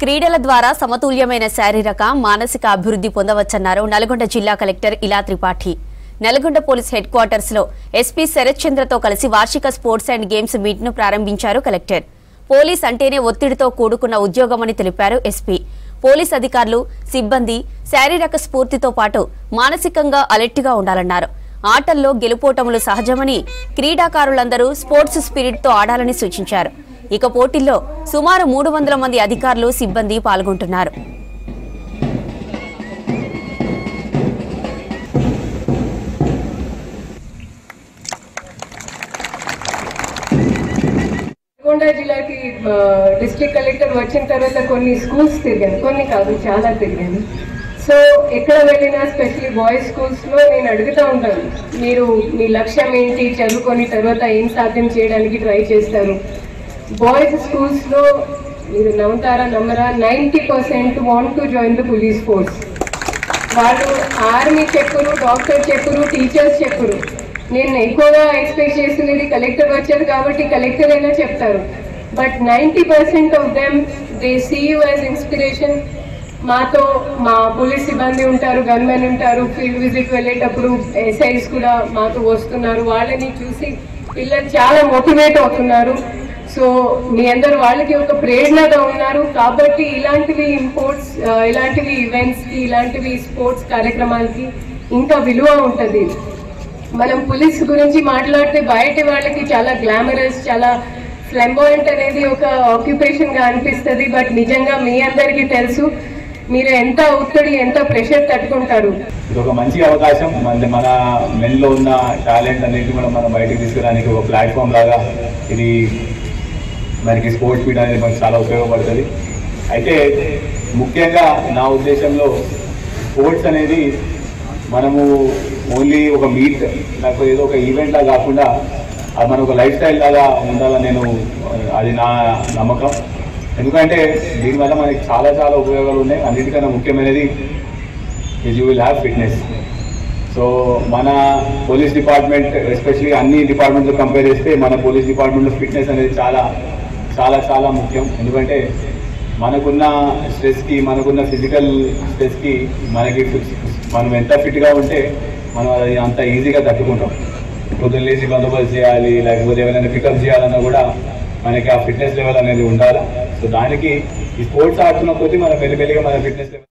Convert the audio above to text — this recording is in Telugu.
క్రీడల ద్వారా సమతుల్యమైన శారీరక మానసిక అభివృద్ధి పొందవచ్చన్నారు నల్గొండ జిల్లా కలెక్టర్ ఇలా Tripathi. Nalgonda police head quarters లో ఎస్పీ శరత్ చంద్రతో కలిసి వార్షిక స్పోర్ట్స్ అండ్ గేమ్స్ మీట్ ను ప్రారంభించారు కలెక్టర్. పోలీస్ అంటేనే ఒత్తిడితో కూడుకున్న ఉద్యోగమని తెలిపారు ఎస్పీ. పోలీస్ అధికారులు సిబ్బంది శారీరక స్ఫూర్తితో పాటు మానసికంగా అలర్ట్ గా ఉండాలన్నారు. ఆటల్లో గెలుపోటములు సహజమని, క్రీడాకారులందరూ స్పోర్ట్స్ స్పిరిట్ తో ఆడాలని సూచించారు. ఇక పోటీల్లో సుమారు 300 మంది అధికారులు సిబ్బంది పాల్గొంటున్నారు. నల్గొండ జిల్లాకి డిస్ట్రిక్ట్ కలెక్టర్ వచ్చిన తర్వాత కొన్ని స్కూల్స్ తిరిగాను, కొన్ని కాదు చాలా తిరిగాను. సో ఎక్కడ వెళ్ళినా స్పెషల్లీ బాయ్స్ స్కూల్స్లో నేను అడుగుతూ ఉంటాను, మీరు మీ లక్ష్యం ఏంటి, చదువుకొని తర్వాత ఏం సాధ్యం చేయడానికి ట్రై చేస్తారు. బాయ్స్ స్కూల్స్లో మీరు నమ్ముతారా నమ్మరా 90% want to join the police force. వాళ్ళు ఆర్మీ చెప్పరు, డాక్టర్ చెప్పరు, టీచర్స్ చెప్పరు. నేను ఎక్కువగా ఎక్స్పెక్ట్ చేస్తున్నది కలెక్టర్ వచ్చారు కాబట్టి కలెక్టర్ అయినా చెప్తారు. But 90% of them they see you as inspiration. మాతో మా పోలీస్ సిబ్బంది ఉంటారు, గన్మెన్ ఉంటారు, ఫీల్డ్ విజిట్ వెళ్ళేటప్పుడు ఎస్ఐస్ కూడా మాతో వస్తున్నారు. వాళ్ళని చూసి పిల్లలు చాలా మోటివేట్ అవుతున్నారు. సో మీ అందరు వాళ్ళకి ఒక ప్రేరణగా ఉన్నారు కాబట్టి ఇలాంటివి ఇలాంటివి ఈవెంట్స్కి, ఇలాంటివి స్పోర్ట్స్ కార్యక్రమాలకి ఇంకా విలువ ఉంటుంది. మనం పోలీస్ గురించి మాట్లాడితే బయట వాళ్ళకి చాలా గ్లామరస్, చాలా ఫ్లెంబాయింట్ అనేది ఒక ఆక్యుపేషన్గా అనిపిస్తుంది. బట్ నిజంగా మీ అందరికీ తెలుసు మీరు ఎంత ఒత్తిడి, ఎంత ప్రెషర్ తట్టుకుంటారు. ఇది ఒక మంచి అవకాశం. మన మెన్లో ఉన్న టాలెంట్ అనేది కూడా మనం బయటకు తీసుకురానికి ఒక ప్లాట్ఫామ్ లాగా ఇది మనకి స్పోర్ట్స్ మీట్ అనేది మనకు చాలా ఉపయోగపడుతుంది. అయితే ముఖ్యంగా నా ఉద్దేశంలో స్పోర్ట్స్ అనేది మనము ఓన్లీ ఒక మీట్ నాకు ఏదో ఒక ఈవెంట్ లాగా కాకుండా అది మన ఒక లైఫ్ స్టైల్ లాగా ఉండాలని అది నా నమ్మకం. ఎందుకంటే దీనివల్ల మనకి చాలా చాలా ఉపయోగాలు ఉన్నాయి. అన్నిటికన్నా ముఖ్యమైనది you will have fitness. So మన పోలీస్ డిపార్ట్మెంట్ ఎస్పెషలీ అన్ని డిపార్ట్మెంట్తో కంపేర్ చేస్తే మన పోలీస్ డిపార్ట్మెంట్లో ఫిట్నెస్ అనేది చాలా చాలా చాలా ముఖ్యం. ఎందుకంటే మనకున్న స్ట్రెస్కి, మనకున్న ఫిజికల్ స్ట్రెస్కి మనం ఎంత ఫిట్గా ఉంటే మనం అది అంత ఈజీగా తట్టుకుంటాం. పొద్దున్న లేచి బందోబస్తు చేయాలి, లేకపోతే ఏమైనా పికప్ చేయాలన్నా కూడా మనకి ఆ ఫిట్నెస్ లెవెల్ అనేది ఉండాలి. సో దానికి ఈ స్పోర్ట్స్ ఆడుతున్న కొద్దీ మనం మెల్లిమెల్లిగా మన ఫిట్నెస్ లెవెల్